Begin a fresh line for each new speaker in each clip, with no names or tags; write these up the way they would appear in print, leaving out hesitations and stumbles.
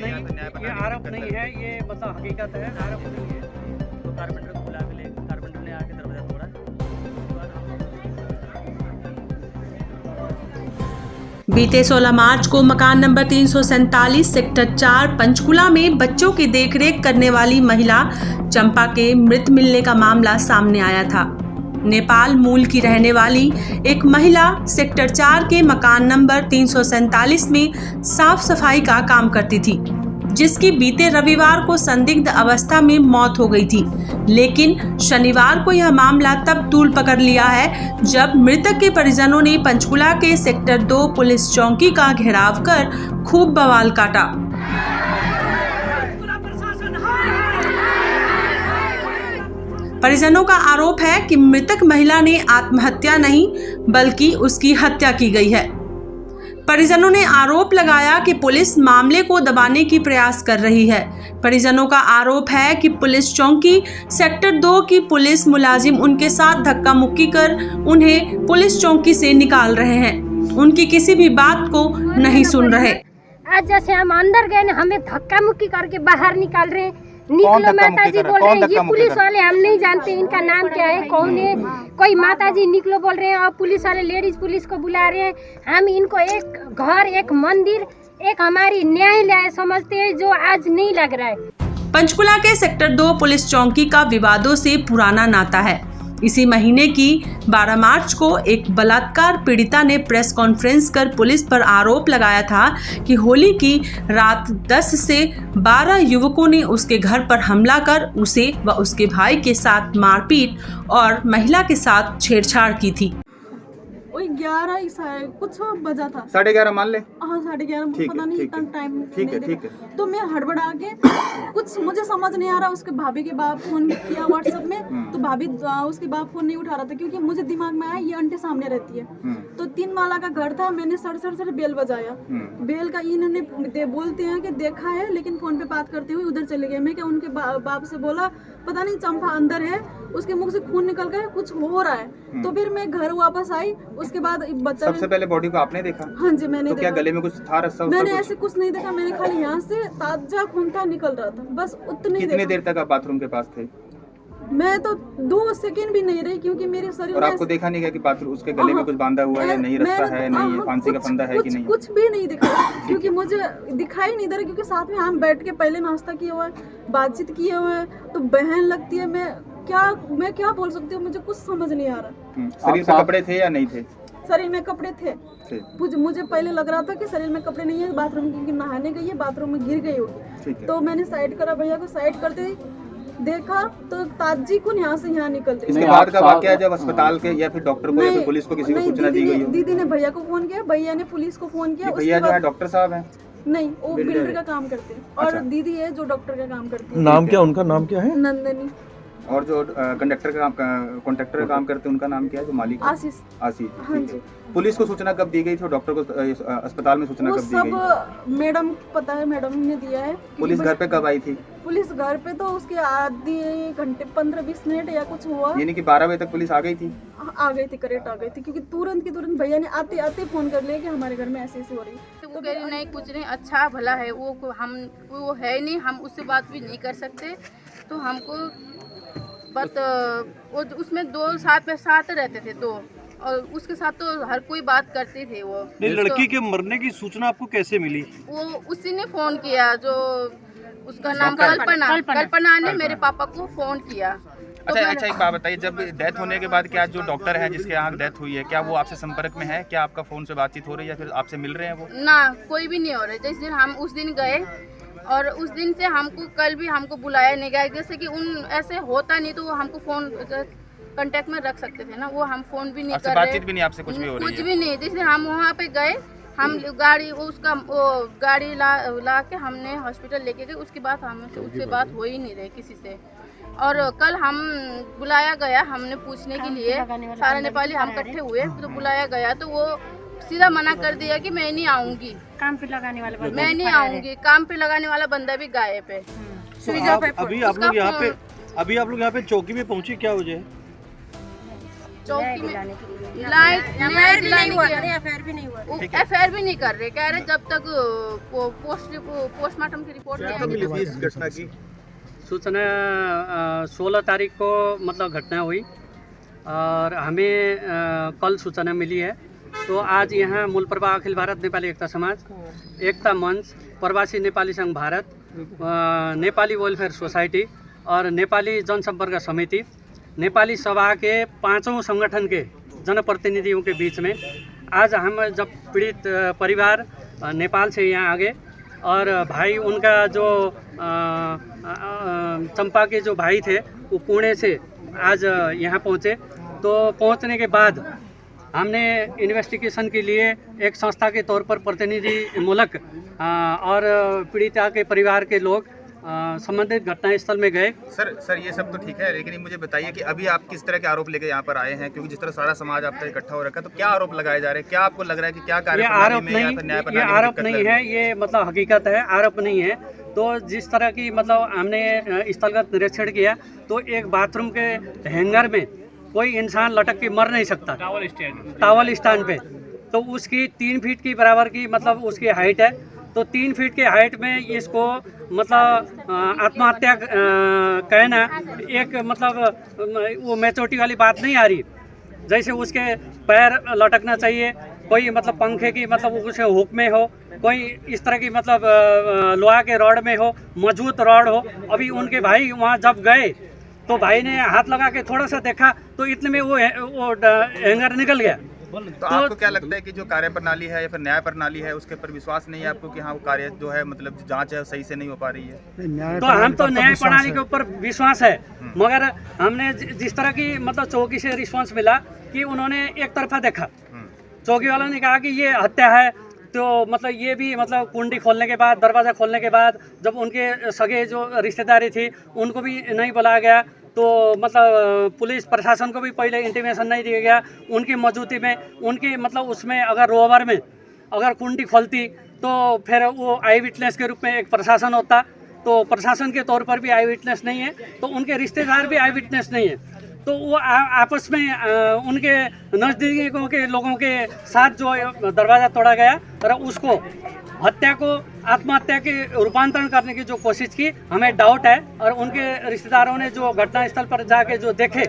नहीं, ये आरोप नहीं है, ये मतलब हकीकत है, आरोप नहीं है। तो कारपेंटर को बुला के ले, कारपेंटर ने आके दरवाजा तोड़ा।
बीते 16 मार्च को मकान नंबर 347 सेक्टर 4 पंचकुला में बच्चों की देखरेख करने वाली महिला चंपा के मृत मिलने का मामला सामने आया था। नेपाल मूल की रहने वाली एक महिला सेक्टर 4 के मकान नंबर 347 में साफ सफाई का काम करती थी, जिसकी बीते रविवार को संदिग्ध अवस्था में मौत हो गई थी। लेकिन शनिवार को यह मामला तब तूल पकड़ लिया है जब मृतक के परिजनों ने पंचकुला के सेक्टर 2 पुलिस चौकी का घेराव कर खूब बवाल काटा। परिजनों का आरोप है कि मृतक महिला ने आत्महत्या नहीं बल्कि उसकी हत्या की गई है। परिजनों ने आरोप लगाया कि पुलिस मामले को दबाने की प्रयास कर रही है। परिजनों का आरोप है कि पुलिस चौकी सेक्टर 2 की पुलिस मुलाजिम उनके साथ धक्का मुक्की कर उन्हें पुलिस चौकी से निकाल रहे हैं, उनकी किसी भी बात को नहीं सुन रहे।
आज जैसे हम अंदर गए ना, हमें धक्का मुक्की करके बाहर निकाल रहे हैं। निकलो माताजी बोल रहे हैं, ये पुलिस वाले हम नहीं जानते इनका नाम क्या है, कौन है। कोई माताजी निकलो बोल रहे हैं और पुलिस वाले लेडीज पुलिस को बुला रहे हैं। हम इनको एक घर, एक मंदिर, एक हमारी न्यायालय समझते हैं, जो आज नहीं लग रहा है।
पंचकुला के सेक्टर 2 पुलिस चौकी का विवादों से पुराना नाता है। इसी महीने की 12 मार्च को एक बलात्कार पीड़िता ने प्रेस कॉन्फ्रेंस कर पुलिस पर आरोप लगाया था कि होली की रात 10 से 12 युवकों ने उसके घर पर हमला कर उसे व उसके भाई के साथ मारपीट और महिला के साथ छेड़छाड़ की थी।
वही 11 कुछ बजा था,
11:30 मान ले।
हाँ 11:30, पता नहीं इतना टाइम
ठीक है।
तो मैं हड़बड़ा के कुछ मुझे समझ नहीं आ रहा। उसके भाभी के बाप फोन किया व्हाट्सएप में, तो भाभी उसके बाप फोन नहीं उठा रहा था, क्योंकि मुझे दिमाग में आया ये आंटी सामने रहती है। तो 3 माला का घर था, मैंने सड़ बेल बजाया। बेल का इन्होंने बोलते हैं कि देखा है, लेकिन फोन पे बात करते हुए उधर चले गए। मैं क्या उनके बाप से बोला, पता नहीं चंपा अंदर है, उसके मुख से खून निकल गया, कुछ हो रहा है। तो फिर मैं घर वापस आई। उसके बाद बच्चा,
सबसे पहले बॉडी को आपने देखा?
हाँ जी मैंने
तो
देखा।
क्या गले में कुछ था रस्सा?
मैंने ऐसे कुछ नहीं देखा, मैंने खाली यहाँ से ताजा खून था निकल रहा था, बस उतने।
कितनी देर तक आप बाथरूम के पास थे?
मैं तो 2 सेकंड भी नहीं रही, क्योंकि मेरे शरीर
और आपको देखा नहीं गया कि बाथरूम उसके गले में कुछ बांधा हुआ है, नहीं रस्सा है, नहीं फांसी का फंदा है कि नहीं?
कुछ भी नहीं दिखा, क्योंकि मुझे दिखाई नहीं दे रहा, क्योंकि साथ में हम बैठ के पहले नाश्ता किए हुए, बातचीत किए हुए, तो बहन लगती है। मैं क्या बोल सकती हूँ, मुझे कुछ समझ नहीं आ रहा।
शरीर पे कपड़े थे या नहीं थे?
शरीर में कपड़े थे। मुझे पहले लग रहा था कि शरीर में कपड़े नहीं है, बाथरूम की नहाने गई है, बाथरूम में गिर गई होगी। तो मैंने साइड करा, भैया को साइड करते देखा तो ताजी खून यहाँ से यहाँ निकलते।
इसके बाद का वाकया जब अस्पताल के या फिर डॉक्टर को या फिर पुलिस को किसी को सूचना दी गई हो?
दीदी ने भैया को फोन किया, भैया ने पुलिस को फोन किया।
भैया जो है डॉक्टर साहब हैं?
नहीं, वो बिल्डर का काम करते हैं। और दीदी है जो डॉक्टर का काम करती है।
नाम क्या, उनका नाम क्या है?
नंदनी।
और जो कॉन्ट्रैक्टर का काम करते हैं उनका नाम क्या है, जो मालिक?
आशीष।
हाँ जी। पुलिस को सूचना कब दी गई थी और डॉक्टर को अस्पताल में सूचना कब दी गई?
सब मैडम पता है, मैडम ने दिया है।
पुलिस घर पे कब आई थी?
पुलिस घर पे तो उसके आधे घंटे 15-20 मिनट या कुछ हुआ।
यानी कि 12 बजे तक पुलिस आ गई थी?
आ गई थी, करेक्ट आ गई थी, क्योंकि तुरंत की तुरंत भैया ने आते आते फोन कर लिया कि हमारे घर में ऐसे हो रही है।
वो कह रही नहीं कुछ नहीं, अच्छा भला है वो है नहीं, हम उससे बात भी नहीं कर सकते। तो हमको बट वो उसमें 2 साथ रहते थे, तो और उसके साथ तो हर कोई बात करते थे। वो
नहीं, लड़की के मरने की सूचना आपको कैसे मिली?
वो उसी ने फोन किया, जो उसका नाम कल्पना ने मेरे पापा को फोन किया।
अच्छा एक बात बताइए, जब डेथ होने के बाद क्या जो डॉक्टर है जिसके यहाँ डेथ हुई है, क्या वो आपसे संपर्क में है? क्या आपका फोन से बातचीत हो रही है या फिर आपसे मिल रहे हैं वो?
ना, कोई भी नहीं हो रहा। जिस दिन हम उस दिन गए और उस दिन से हमको कल भी हमको बुलाया नहीं गया। जैसे कि ऐसे होता नहीं तो वो हमको फोन कांटेक्ट में रख सकते थे ना, वो हम फोन भी नहीं कर रहे,
बातचीत भी नहीं आपसे कुछ भी हो रही है?
कुछ भी नहीं। जिस दिन हम वहाँ पे गए, हम गाड़ी ला के हमने हॉस्पिटल लेके गए, उसके बाद हमसे उससे बात हो ही नहीं रही किसी से। और कल हम बुलाया गया, हमने पूछने के लिए, सारे नेपाली हम इकट्ठे हुए, तो बुलाया गया तो वो सीधा मना कर दिया कि मैं नहीं आऊंगी,
काम पे लगाने वाला बंदा,
मैं नहीं आऊंगी। काम पे लगाने वाला बंदा भी गायब है।
अभी आप लोग यहाँ पे चौकी पे पहुंची, क्या वजह है?
चौकी में लाइट एफआईआर भी नहीं कर रहे, कह रहे जब तक पोस्टमार्टम की रिपोर्ट नहीं आएगी।
इस घटना की
सूचना 16 तारीख को मतलब घटना हुई और हमें कल सूचना मिली है। तो आज यहाँ मूल प्रभा अखिल भारत नेपाली एकता समाज, एकता मंच, प्रवासी नेपाली संघ भारत, नेपाली वेलफेयर सोसाइटी और नेपाली जनसंपर्क समिति, नेपाली सभा के 5 संगठन के जनप्रतिनिधियों के बीच में आज हम जब पीड़ित परिवार नेपाल से यहाँ आ गए और भाई उनका जो चंपा के जो भाई थे वो पुणे से आज यहाँ पहुँचे। तो पहुँचने के बाद हमने इन्वेस्टिगेशन के लिए एक संस्था के तौर पर प्रतिनिधिमूलक और पीड़िता के परिवार के लोग संबंधित घटनास्थल में गए।
सर ये सब तो ठीक है, लेकिन मुझे बताइए कि अभी आप किस तरह के आरोप लेके यहाँ पर आए हैं? क्योंकि जिस तरह सारा समाज आपका इकट्ठा हो रखा है, तो क्या आरोप लगाए जा रहे हैं? क्या आपको लग रहा है कि क्या कार्य
ये आरोप नहीं है, ये मतलब हकीकत है, आरोप नहीं है। तो जिस तरह की मतलब हमने स्थलगत निरीक्षण किया तो एक बाथरूम के हैंगर में कोई इंसान लटक के मर नहीं सकता टावल स्टैंड पे। तो उसकी 3 फीट की बराबर की मतलब उसकी हाइट है। तो 3 फीट के हाइट में इसको मतलब आत्महत्या कहना एक मतलब वो मैच्योरिटी वाली बात नहीं आ रही। जैसे उसके पैर लटकना चाहिए, कोई मतलब पंखे की मतलब उसे हुक में हो, कोई इस तरह की मतलब लोहा के रॉड में हो, मजबूत रॉड हो। अभी उनके भाई वहाँ जब गए तो भाई ने हाथ लगा के थोड़ा सा देखा तो इतने में वो हैंगर निकल गया।
तो आपको क्या लगता है कि जो कार्य प्रणाली है या फिर न्याय प्रणाली है उसके ऊपर विश्वास नहीं है आपको कि हाँ वो कार्य जो है मतलब जांच है सही से नहीं हो पा रही है?
तो हम तो न्याय प्रणाली के ऊपर विश्वास है, मगर हमने जिस तरह की मतलब चौकी से रिस्पांस मिला कि उन्होंने एक तरफा देखा। चौकी वालों ने कहा कि ये हत्या है। तो मतलब ये भी मतलब कुंडी खोलने के बाद, दरवाज़ा खोलने के बाद जब उनके सगे जो रिश्तेदारी थी उनको भी नहीं बुलाया गया। तो मतलब पुलिस प्रशासन को भी पहले इंटीमेशन नहीं दिया गया। उनकी मौजूदगी में उनकी मतलब उसमें अगर रोवर में अगर कुंडी खोलती तो फिर वो आई विटनेस के रूप में एक प्रशासन होता। तो प्रशासन के तौर पर भी आई विटनेस नहीं है, तो उनके रिश्तेदार भी आई विटनेस नहीं है। तो वो आपस में उनके नज़दीकियों के लोगों के साथ जो दरवाज़ा तोड़ा गया और उसको हत्या को आत्महत्या के रूपांतरण करने की जो कोशिश की, हमें डाउट है। और उनके रिश्तेदारों ने जो घटनास्थल पर जाके जो देखे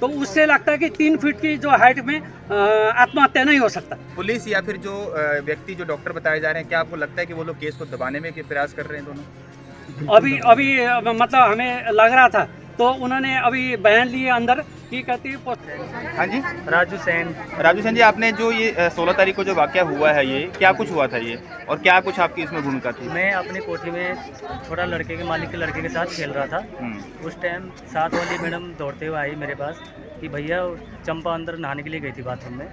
तो उससे लगता है कि 3 फीट की जो हाइट में आत्महत्या नहीं हो सकता।
पुलिस या फिर जो व्यक्ति जो डॉक्टर बताए जा रहे हैं, क्या आपको लगता है कि वो लोग केस को दबाने में प्रयास कर रहे हैं दोनों?
अभी मतलब हमें लग रहा था तो उन्होंने अभी बयान लिए अंदर की कहती है।
हाँ जी,
राजू सेन
जी, आपने जो ये 16 तारीख को जो वाकया हुआ है, ये क्या कुछ हुआ था ये, और क्या कुछ आपकी इसमें भूमिका थी?
मैं अपनी कोठी में थोड़ा लड़के के मालिक के लड़के के साथ खेल रहा था। उस टाइम साथ वाली मैडम दौड़ते हुए आई मेरे पास कि भैया चंपा अंदर नहाने के लिए गई थी बाथरूम में,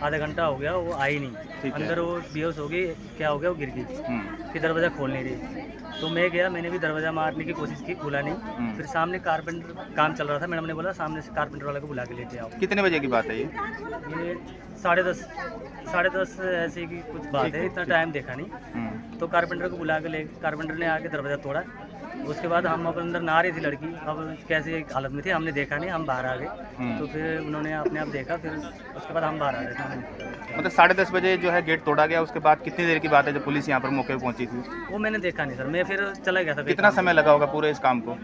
आधा घंटा हो गया वो आई नहीं, अंदर वो बेहोश हो गई, क्या हो गया वो गिर गई, फिर दरवाज़ा खोल नहीं रही। तो मैं गया, मैंने भी दरवाज़ा मारने की कोशिश की, खुला नहीं। फिर सामने कारपेंटर काम चल रहा था, मैडम ने बोला सामने से कारपेंटर वाले को बुला के लेके आओ।
कितने बजे की बात है ये?
10:30 ऐसे की कुछ बात है, इतना टाइम देखा नहीं। तो कारपेंटर को बुला के ले, कारपेंटर ने आके दरवाज़ा तोड़ा। उसके बाद हम अपने अंदर नहा रही थी लड़की, अब कैसे हालत में थी हमने देखा नहीं, हम बाहर आ गए। तो फिर उन्होंने अपने आप देखा, फिर उसके बाद हम बाहर आ गए थे।
मतलब 10:30 बजे जो है गेट तोड़ा गया, उसके बाद कितनी देर की बात है जब पुलिस यहाँ पर मौके पर पहुंची थी?
वो मैंने देखा नहीं सर, मैं फिर चला गया था।
कितना समय लगा होगा पूरे इस काम को?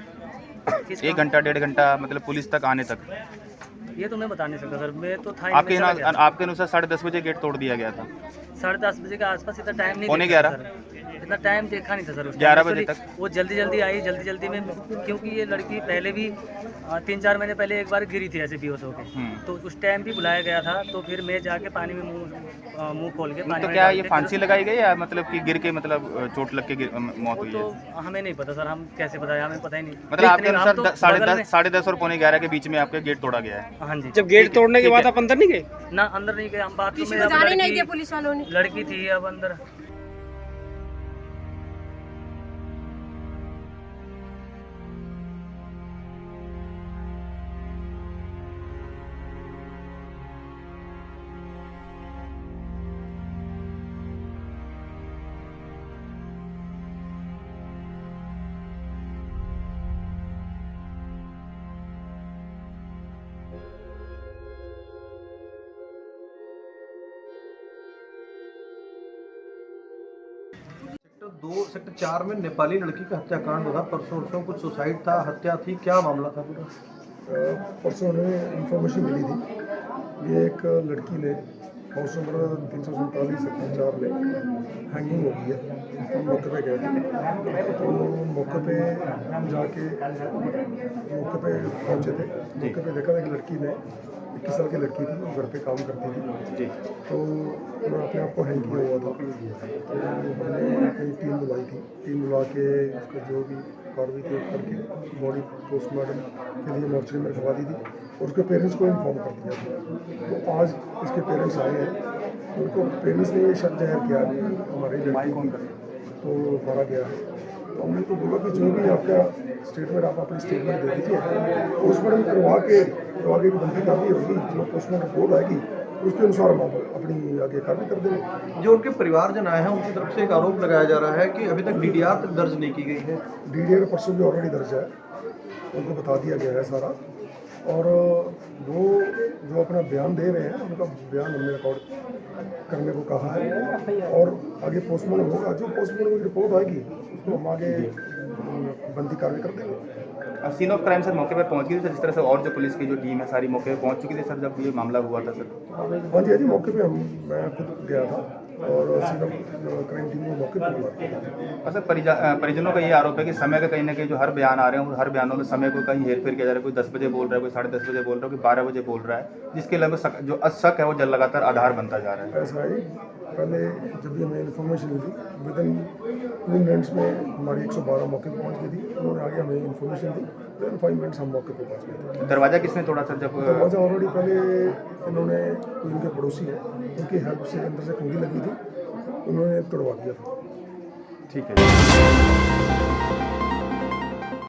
1 घंटा 1.5 घंटा मतलब पुलिस तक आने तक?
ये तो मैं बता नहीं सकता सर, मैं तो था।
आपके अनुसार 10:30 बजे गेट तोड़ दिया गया था?
10:30 बजे के आसपास। इतना टाइम नहीं,
11:15
इतना टाइम देखा नहीं था सर।
11 बजे तक
वो जल्दी आई, जल्दी में, क्योंकि ये लड़की पहले भी 3-4 महीने पहले एक बार गिरी थी ऐसे बेहोश होकर। तो उस टाइम भी बुलाया गया था। तो फिर मैं जाके पानी में मुंह खोल के पानी।
तो क्या ये फांसी लगाई गई या मतलब कि गिर के मतलब चोट लग के मौत हुई है?
तो हमें नहीं पता सर, हम कैसे बताया, हमें पता ही नहीं।
मतलब आपके अनुसार 10:30 और 11:15 के बीच में आपके गेट तोड़ा गया है?
हाँ जी।
जब गेट तोड़ने के बाद आप अंदर नहीं गए?
ना, अंदर नहीं गए हम, बाथरूम में पुलिस वालों ने, लड़की थी अब अंदर।
2 सेक्टर 4 में नेपाली लड़की का हत्याकांड हुआ। परसों कुछ सुसाइड था, हत्या थी, क्या मामला था पूरा?
परसों हमें इंफॉर्मेशन मिली थी, ये एक लड़की ने हाउस नंबर 347 सेक्टर 4 में हैंगिंग हो गई है। हम मौके पे गए थे, तो मौके पे जाके मौके पे पहुंचे थे। मौके पे देखा था कि लड़की ने 21 साल की लड़की थी, वो घर पे काम करती थी, तो उन्होंने अपने आप को हैंग किया हुआ था। तो हमने अपनी टीम बुलाई थी, टीम बुला के उसका जो भी कार्रवाई थी करके बॉडी पोस्टमार्टम के लिए मॉर्चरी में रखवा दी थी और उसके पेरेंट्स को इन्फॉर्म कर दिया था। तो आज इसके पेरेंट्स आए हैं, उनको पेरेंट्स ने ये शक जाहिर किया कि हमारी लड़की तो मारा गया है। तो हमने तो बोला कि जो भी आपका स्टेटमेंट, आप अपनी स्टेटमेंट दे दीजिए, पोस्टमार्टम करवा के बनती कार्रवाई होगी। जो पोस्टमार्टम रिपोर्ट आएगी उसके अनुसार हम अपनी आगे कार्रवाई कर देंगे।
जो उनके परिवारजन आए हैं उनकी तरफ से एक आरोप लगाया जा रहा है कि अभी तक DDR तक दर्ज नहीं की गई है।
DDR परसों भी ऑलरेडी दर्ज है, उनको बता दिया गया है सारा। और वो जो अपना बयान दे रहे हैं, उनका बयान हमने रिकॉर्ड करने को कहा है और आगे पोस्टमार्टम होगा। जो पोस्टमार्टम की रिपोर्ट आएगी उसको हम आगे बनती कार्रवाई कर देंगे।
सीन ऑफ क्राइम सर मौके पर पहुंच गई सर, जिस तरह से और जो पुलिस की जो टीम है सारी मौके पर पहुंच चुकी थी सर जब ये मामला हुआ था सर?
हाँ जी मौके पे मैं खुद गया था और सीन ऑफ क्राइम टीम को मौके पर बुलाया।
और सर परिजनों का ये आरोप है कि समय का कहीं ना कहीं जो हर बयान आ रहे हैं हर बयानों में समय को कहीं हेरफेर किया जा रहा है। कोई 10 बजे बोल रहा है, कोई 10:30 बजे बोल रहा है, कोई 12 बजे बोल रहा है, जिसके लगभग जो शक है वो लगातार आधार बनता जा रहा है।
ऐसा है, पहले जब भी हमें इन्फॉर्मेशन मिली विद इन 2 मिनट्स में हमारी 112 मौके पर पहुंच गई थी। उन्होंने आगे हमें इन्फॉर्मेशन दी, विद 5 मिनट्स हम मौके पर पहुंच गए थे।
दरवाजा किसने तोड़ा सर? जब
दरवाजा ऑलरेडी पहले इन्होंने, इनके पड़ोसी हैं, उनकी हेल्प से अंदर से कुंडी लगी थी, उन्होंने तोड़वा दिया था।
ठीक है।